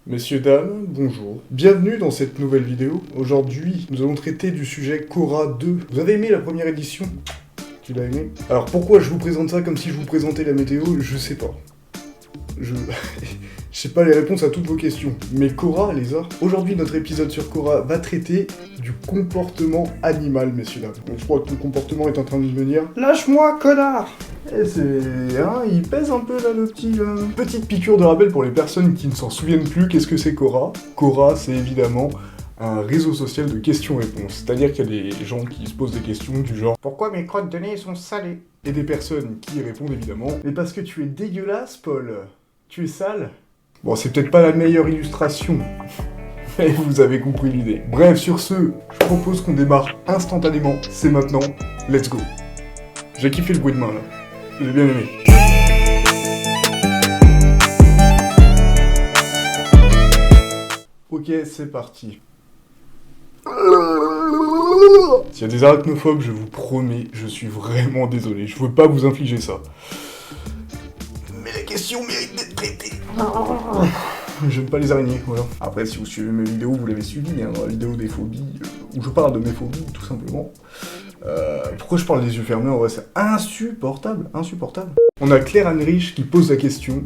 Messieurs, dames, bonjour. Bienvenue dans cette nouvelle vidéo. Aujourd'hui, nous allons traiter du sujet Korra 2. Vous avez aimé la première édition? Tu l'as aimé? Alors pourquoi je vous présente ça comme si je vous présentais la météo? Je sais pas. Je sais pas les réponses à toutes vos questions. Mais Korra, les a. Aujourd'hui, notre épisode sur Korra va traiter du comportement animal, messieurs, dames. Donc, je crois que ton comportement est en train de me dire « Lâche-moi, connard !» Eh, il pèse un peu, là, le petit, là. Petite piqûre de rappel pour les personnes qui ne s'en souviennent plus, qu'est-ce que c'est Korra? Korra, c'est évidemment un réseau social de questions-réponses. C'est-à-dire qu'il y a des gens qui se posent des questions du genre « Pourquoi mes crottes de nez sont salées ?» Et des personnes qui répondent évidemment « Mais parce que tu es dégueulasse, Paul. Tu es sale. » Bon, c'est peut-être pas la meilleure illustration, mais vous avez compris l'idée. Bref, sur ce, je propose qu'on démarre instantanément. C'est maintenant. Let's go. J'ai kiffé le bruit de main, là. J'ai bien aimé. Ok, c'est parti. S'il y a des arachnophobes, je vous promets, je suis vraiment désolé. Je veux pas vous infliger ça. Mais la question mérite d'être traitée. J'aime pas les araignées, voilà. Après, si vous suivez mes vidéos, vous l'avez suivi, hein, dans la vidéo des phobies, où je parle de mes phobies, tout simplement. Pourquoi je parle des yeux fermés? En vrai, c'est insupportable, insupportable. On a Claire Heinrich qui pose la question: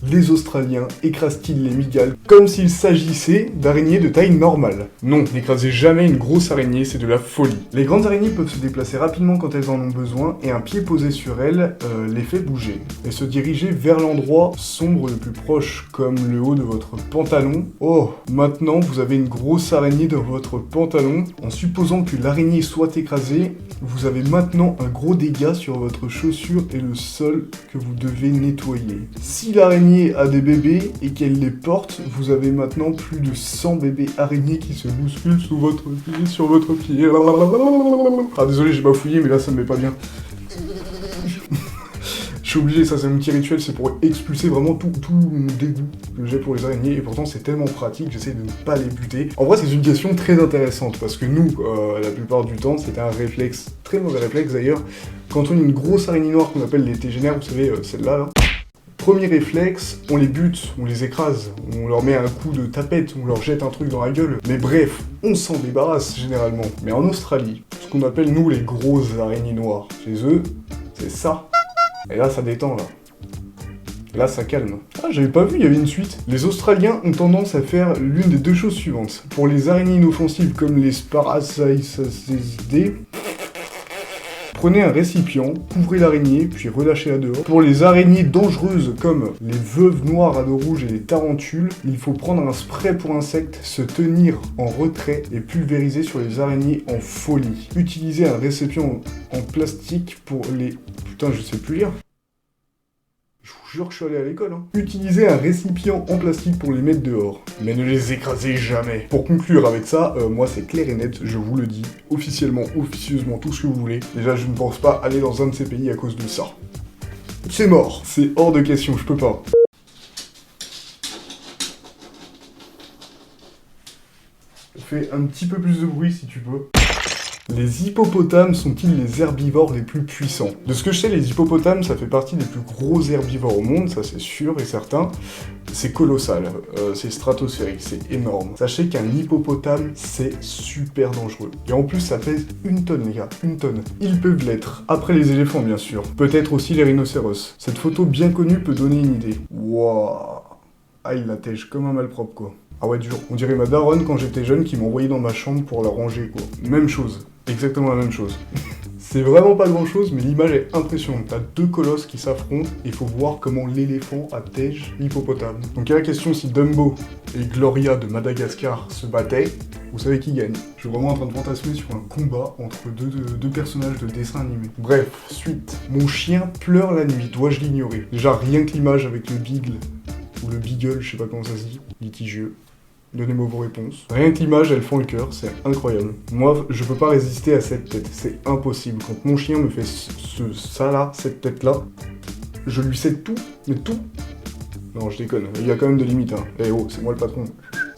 les Australiens écrasent-ils les mygales comme s'il s'agissait d'araignées de taille normale? Non, n'écrasez jamais une grosse araignée, c'est de la folie. Les grandes araignées peuvent se déplacer rapidement quand elles en ont besoin, et un pied posé sur elles les fait bouger, et se diriger vers l'endroit sombre le plus proche, comme le haut de votre pantalon. Oh, maintenant vous avez une grosse araignée dans votre pantalon. En supposant que l'araignée soit écrasée, vous avez maintenant un gros dégât sur votre chaussure et le sol que vous devez nettoyer. Si l'araignée a des bébés et qu'elle les porte, vous avez maintenant plus de 100 bébés araignées qui se bousculent sous votre pied, sur votre pied. Ah désolé, j'ai bafouillé, mais là ça me met pas bien. Je suis obligé, ça c'est mon petit rituel, c'est pour expulser vraiment tout mon dégoût que j'ai pour les araignées, et pourtant c'est tellement pratique, j'essaie de ne pas les buter. En vrai, c'est une question très intéressante, parce que nous, la plupart du temps, c'est un réflexe, très mauvais réflexe d'ailleurs, quand on a une grosse araignée noire qu'on appelle les tégénaires, vous savez, celle-là, là. Premier réflexe, on les bute, on les écrase, on leur met un coup de tapette, on leur jette un truc dans la gueule. Mais bref, on s'en débarrasse généralement. Mais en Australie, ce qu'on appelle nous les grosses araignées noires, chez eux, c'est ça. Et là, ça détend, là. Là, ça calme. Ah, j'avais pas vu, il y avait une suite. Les Australiens ont tendance à faire l'une des deux choses suivantes. Pour les araignées inoffensives comme les Sparassaidae, prenez un récipient, couvrez l'araignée, puis relâchez-la dehors. Pour les araignées dangereuses comme les veuves noires à dos rouges et les tarentules, il faut prendre un spray pour insectes, se tenir en retrait et pulvériser sur les araignées en folie. Utilisez un récipient en plastique pour les... Putain, je sais plus lire. Je vous jure que je suis allé à l'école, hein. Utilisez un récipient en plastique pour les mettre dehors, mais ne les écrasez jamais. Pour conclure avec ça, moi c'est clair et net, je vous le dis, officiellement, officieusement, tout ce que vous voulez. Déjà, je ne pense pas aller dans un de ces pays à cause de ça. C'est mort, c'est hors de question, je peux pas. Fais un petit peu plus de bruit si tu peux. Les hippopotames sont-ils les herbivores les plus puissants? De ce que je sais, les hippopotames, ça fait partie des plus gros herbivores au monde, ça c'est sûr et certain. C'est colossal, c'est stratosphérique, c'est énorme. Sachez qu'un hippopotame, c'est super dangereux. Et en plus, ça pèse 1 tonne, les gars, 1 tonne. Ils peuvent l'être. Après les éléphants, bien sûr. Peut-être aussi les rhinocéros. Cette photo bien connue peut donner une idée. Wouah. Ah, il la tège comme un malpropre, quoi. Ah ouais, dur. On dirait ma daronne quand j'étais jeune qui m'envoyait dans ma chambre pour la ranger, quoi. Même chose. Exactement la même chose. C'est vraiment pas grand chose, mais l'image est impressionnante. T'as deux colosses qui s'affrontent, et il faut voir comment l'éléphant attège l'hippopotame. Donc il y a la question, si Dumbo et Gloria de Madagascar se battaient, vous savez qui gagne. Je suis vraiment en train de fantasmer sur un combat entre deux personnages de dessin animé. Bref, suite. Mon chien pleure la nuit, dois-je l'ignorer? Déjà, rien que l'image avec le beagle, ou le beagle, je sais pas comment ça se dit, litigieux. Donnez-moi vos réponses. Rien que l'image, elles font le cœur, c'est incroyable. Moi, je peux pas résister à cette tête, c'est impossible. Quand mon chien me fait ça là, cette tête là, je lui cède tout, mais tout. Non, je déconne, il y a quand même des limites, hein. Eh oh, c'est moi le patron.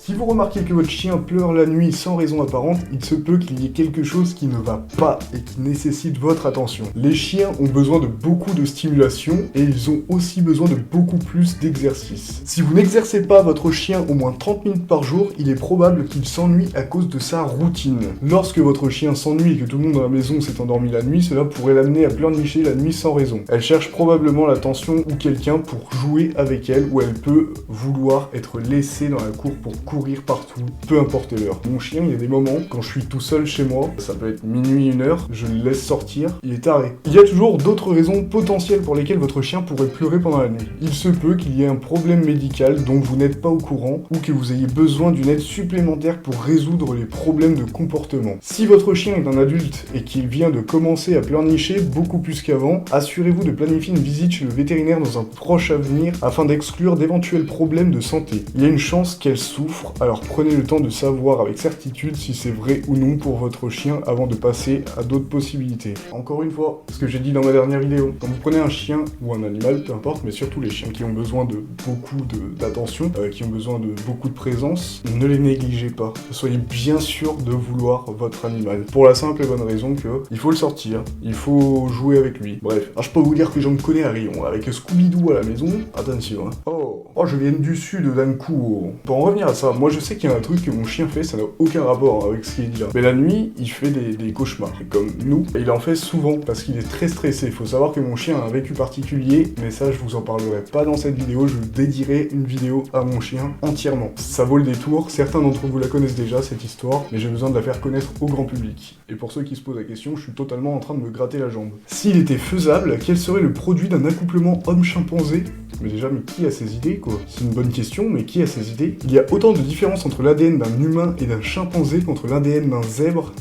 Si vous remarquez que votre chien pleure la nuit sans raison apparente, il se peut qu'il y ait quelque chose qui ne va pas et qui nécessite votre attention. Les chiens ont besoin de beaucoup de stimulation et ils ont aussi besoin de beaucoup plus d'exercice. Si vous n'exercez pas votre chien au moins 30 minutes par jour, il est probable qu'il s'ennuie à cause de sa routine. Lorsque votre chien s'ennuie et que tout le monde dans la maison s'est endormi la nuit, cela pourrait l'amener à pleurnicher la nuit sans raison. Elle cherche probablement l'attention ou quelqu'un pour jouer avec elle, ou elle peut vouloir être laissée dans la cour pour courir partout, peu importe l'heure. Mon chien, il y a des moments, quand je suis tout seul chez moi, ça peut être minuit, 1h, je le laisse sortir, il est taré. Il y a toujours d'autres raisons potentielles pour lesquelles votre chien pourrait pleurer pendant la nuit. Il se peut qu'il y ait un problème médical dont vous n'êtes pas au courant, ou que vous ayez besoin d'une aide supplémentaire pour résoudre les problèmes de comportement. Si votre chien est un adulte et qu'il vient de commencer à pleurnicher beaucoup plus qu'avant, assurez-vous de planifier une visite chez le vétérinaire dans un proche avenir afin d'exclure d'éventuels problèmes de santé. Il y a une chance qu'elle souffre, alors prenez le temps de savoir avec certitude si c'est vrai ou non pour votre chien avant de passer à d'autres possibilités. Encore une fois, ce que j'ai dit dans ma dernière vidéo, quand vous prenez un chien ou un animal, peu importe, mais surtout les chiens qui ont besoin de beaucoup d'attention, qui ont besoin de beaucoup de présence, ne les négligez pas. Soyez bien sûr de vouloir votre animal. Pour la simple et bonne raison que il faut le sortir, il faut jouer avec lui. Bref, alors, je peux vous dire que j'en connais un rayon. Avec Scooby-Doo à la maison, attention. Hein. Oh, je viens du sud d'un coup. Pour en revenir à ça, moi je sais qu'il y a un truc que mon chien fait, ça n'a aucun rapport avec ce qu'il dit là. Mais la nuit, il fait des cauchemars. Et comme nous, et il en fait souvent parce qu'il est très stressé. Faut savoir que mon chien a un vécu particulier, mais ça je vous en parlerai pas dans cette vidéo, je dédierai une vidéo à mon chien entièrement. Ça vaut le détour, certains d'entre vous la connaissent déjà cette histoire, mais j'ai besoin de la faire connaître au grand public. Et pour ceux qui se posent la question, je suis totalement en train de me gratter la jambe. S'il était faisable, quel serait le produit d'un accouplement homme-chimpanzé? Mais déjà, mais qui a ces idées, quoi? C'est une bonne question, mais qui a ces idées? Il y a autant de différences entre l'ADN d'un humain et d'un chimpanzé qu'entre l'ADN d'un zèbre.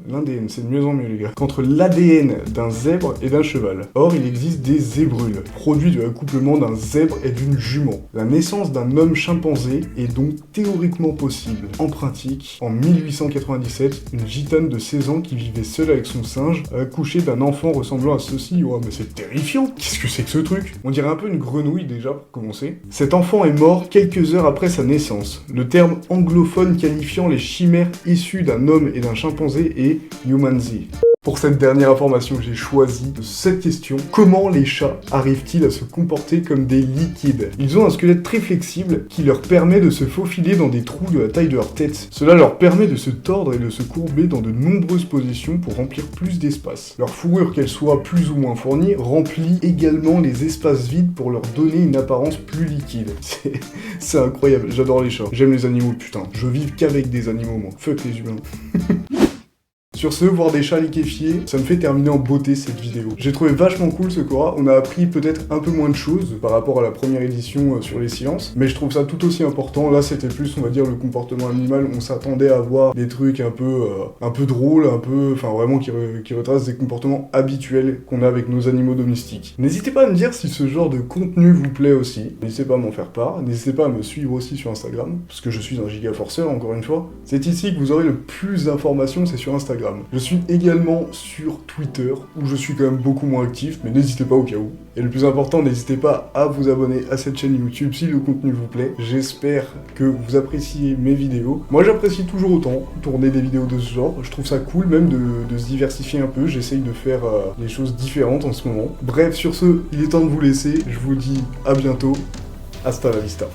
L'ADN, c'est de mieux en mieux les gars. Qu'entre l'ADN d'un zèbre et d'un cheval. Or, il existe des zébrules, produits de l'accouplement d'un zèbre et d'une jument. La naissance d'un homme chimpanzé est donc théoriquement possible. En pratique, en 1897, une gitane de 16 ans qui vivait seule avec son singe a accouché d'un enfant ressemblant à ceci. Oh, mais c'est terrifiant! Qu'est-ce que c'est que ce truc? On dirait un peu une grenouille déjà pour commencer. Cet enfant est mort quelques heures après sa naissance. Le terme anglophone qualifiant les chimères issues d'un homme et d'un chimpanzé est Humanzee. Pour cette dernière information, j'ai choisi cette question. Comment les chats arrivent-ils à se comporter comme des liquides? Ils ont un squelette très flexible qui leur permet de se faufiler dans des trous de la taille de leur tête. Cela leur permet de se tordre et de se courber dans de nombreuses positions pour remplir plus d'espace. Leur fourrure, qu'elle soit plus ou moins fournie, remplit également les espaces vides pour leur donner une apparence plus liquide. C'est incroyable, j'adore les chats. J'aime les animaux, putain. Je vis qu'avec des animaux, moi. Fuck les humains. Sur ce, voir des chats liquéfiés, ça me fait terminer en beauté cette vidéo. J'ai trouvé vachement cool ce Cora, on a appris peut-être un peu moins de choses par rapport à la première édition sur les silences, mais je trouve ça tout aussi important. Là c'était plus, on va dire, le comportement animal, on s'attendait à voir des trucs un peu drôles, enfin vraiment qui retracent des comportements habituels qu'on a avec nos animaux domestiques. N'hésitez pas à me dire si ce genre de contenu vous plaît aussi, n'hésitez pas à m'en faire part, n'hésitez pas à me suivre aussi sur Instagram, parce que je suis un giga forceur encore une fois. C'est ici que vous aurez le plus d'informations, c'est sur Instagram. Je suis également sur Twitter, où je suis quand même beaucoup moins actif, mais n'hésitez pas au cas où. Et le plus important, n'hésitez pas à vous abonner à cette chaîne YouTube si le contenu vous plaît. J'espère que vous appréciez mes vidéos. Moi j'apprécie toujours autant tourner des vidéos de ce genre, je trouve ça cool même de se diversifier un peu, j'essaye de faire des choses différentes en ce moment. Bref, sur ce, il est temps de vous laisser, je vous dis à bientôt, hasta la vista.